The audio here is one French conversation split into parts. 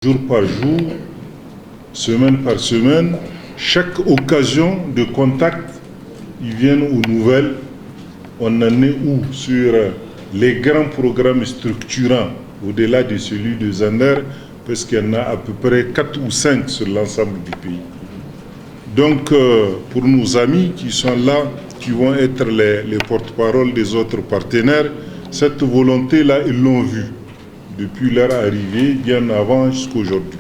Jour par jour, semaine par semaine, chaque occasion de contact, ils viennent aux nouvelles. On en est où sur les grands programmes structurants, au-delà de celui de Zander, parce qu'il y en a à peu près 4 ou 5 sur l'ensemble du pays. Donc, pour nos amis qui sont là, qui vont être les porte-parole des autres partenaires, cette volonté-là, ils l'ont vue depuis leur arrivée, bien avant jusqu'à aujourd'hui.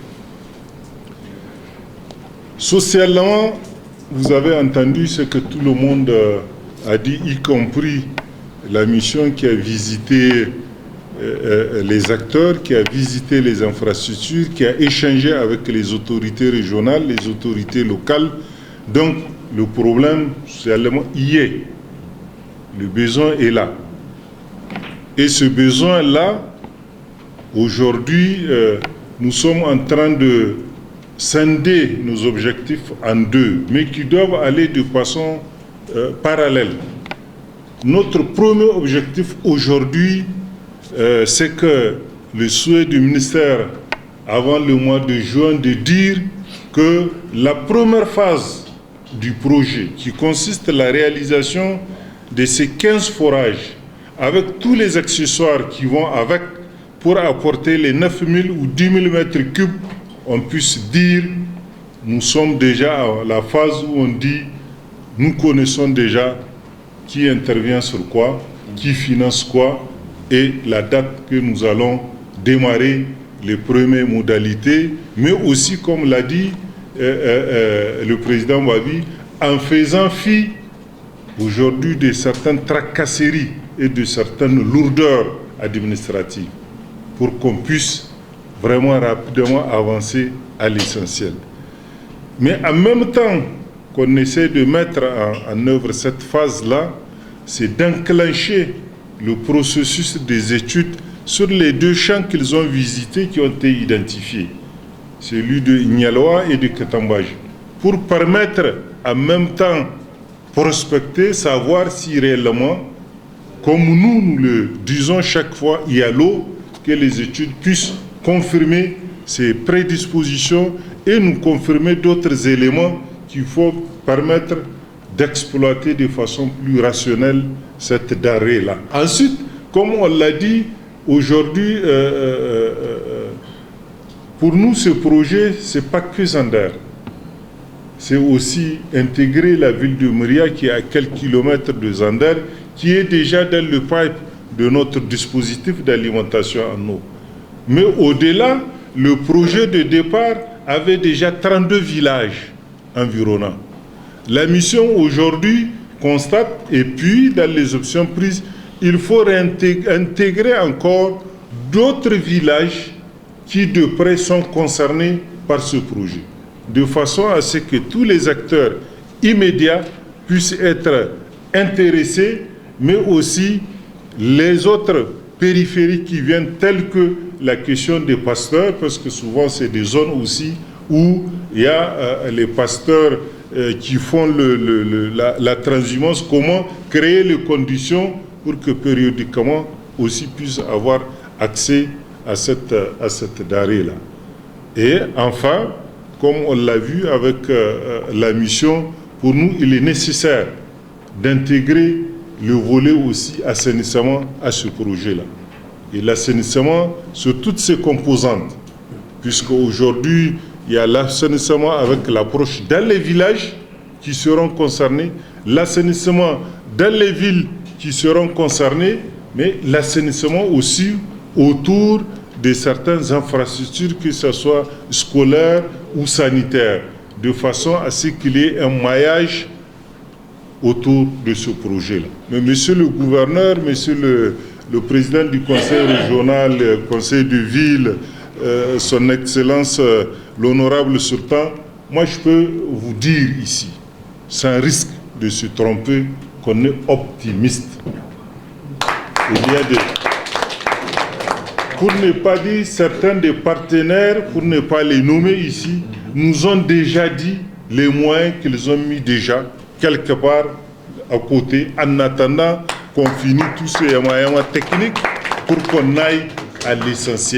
Socialement, vous avez entendu ce que tout le monde a dit, y compris la mission qui a visité les acteurs, qui a visité les infrastructures, qui a échangé avec les autorités régionales, les autorités locales. Donc, le problème, socialement, y est. Le besoin est là. Et ce besoin-là, aujourd'hui, nous sommes en train de scinder nos objectifs en deux, mais qui doivent aller de façon parallèle. Notre premier objectif aujourd'hui, c'est que le souhait du ministère, avant le mois de juin, de dire que la première phase du projet, qui consiste à la réalisation de ces 15 forages, avec tous les accessoires qui vont avec, pour apporter les 9 000 ou 10 000 mètres cubes, on puisse dire, nous sommes déjà à la phase où on dit, nous connaissons déjà qui intervient sur quoi, qui finance quoi, et la date que nous allons démarrer les premières modalités, mais aussi, comme l'a dit le président Wabi, en faisant fi aujourd'hui de certaines tracasseries et de certaines lourdeurs administratives, pour qu'on puisse vraiment rapidement avancer à l'essentiel. Mais en même temps qu'on essaie de mettre en œuvre cette phase-là, c'est d'enclencher le processus des études sur les deux champs qu'ils ont visités, qui ont été identifiés, celui de Ignaloa et de Ketambaji, pour permettre en même temps prospecter, savoir si réellement, comme nous le disons chaque fois, il y a l'eau, que les études puissent confirmer ces prédispositions et nous confirmer d'autres éléments qu'il faut permettre d'exploiter de façon plus rationnelle cette denrée-là. Ensuite, comme on l'a dit, aujourd'hui, pour nous, ce projet, ce n'est pas que Zander. C'est aussi intégrer la ville de Myria, qui est à quelques kilomètres de Zander, qui est déjà dans le pipe de notre dispositif d'alimentation en eau. Mais au-delà, le projet de départ avait déjà 32 villages environnants. La mission aujourd'hui constate, et puis dans les options prises, il faut intégrer encore d'autres villages qui de près sont concernés par ce projet, de façon à ce que tous les acteurs immédiats puissent être intéressés, mais aussi les autres périphériques qui viennent, telles que la question des pasteurs, parce que souvent c'est des zones aussi où il y a les pasteurs qui font la transhumance, comment créer les conditions pour que périodiquement aussi puissent avoir accès à cette denrée-là. Et enfin, comme on l'a vu avec la mission, pour nous il est nécessaire d'intégrer le volet aussi assainissement à ce projet-là. Et l'assainissement sur toutes ses composantes, puisque aujourd'hui, il y a l'assainissement avec l'approche dans les villages qui seront concernés, l'assainissement dans les villes qui seront concernées, mais l'assainissement aussi autour de certaines infrastructures, que ce soit scolaires ou sanitaires, de façon à ce qu'il y ait un maillage autour de ce projet-là. Mais monsieur le gouverneur, monsieur le président du conseil régional, conseil de ville, son excellence l'honorable sultan, moi je peux vous dire ici, sans risque de se tromper, qu'on est optimiste. Il y a pour ne pas dire certains des partenaires, pour ne pas les nommer ici, nous ont déjà dit les moyens qu'ils ont mis déjà quelque part à côté, en attendant qu'on finisse tous ces moyens techniques pour qu'on aille à l'essentiel.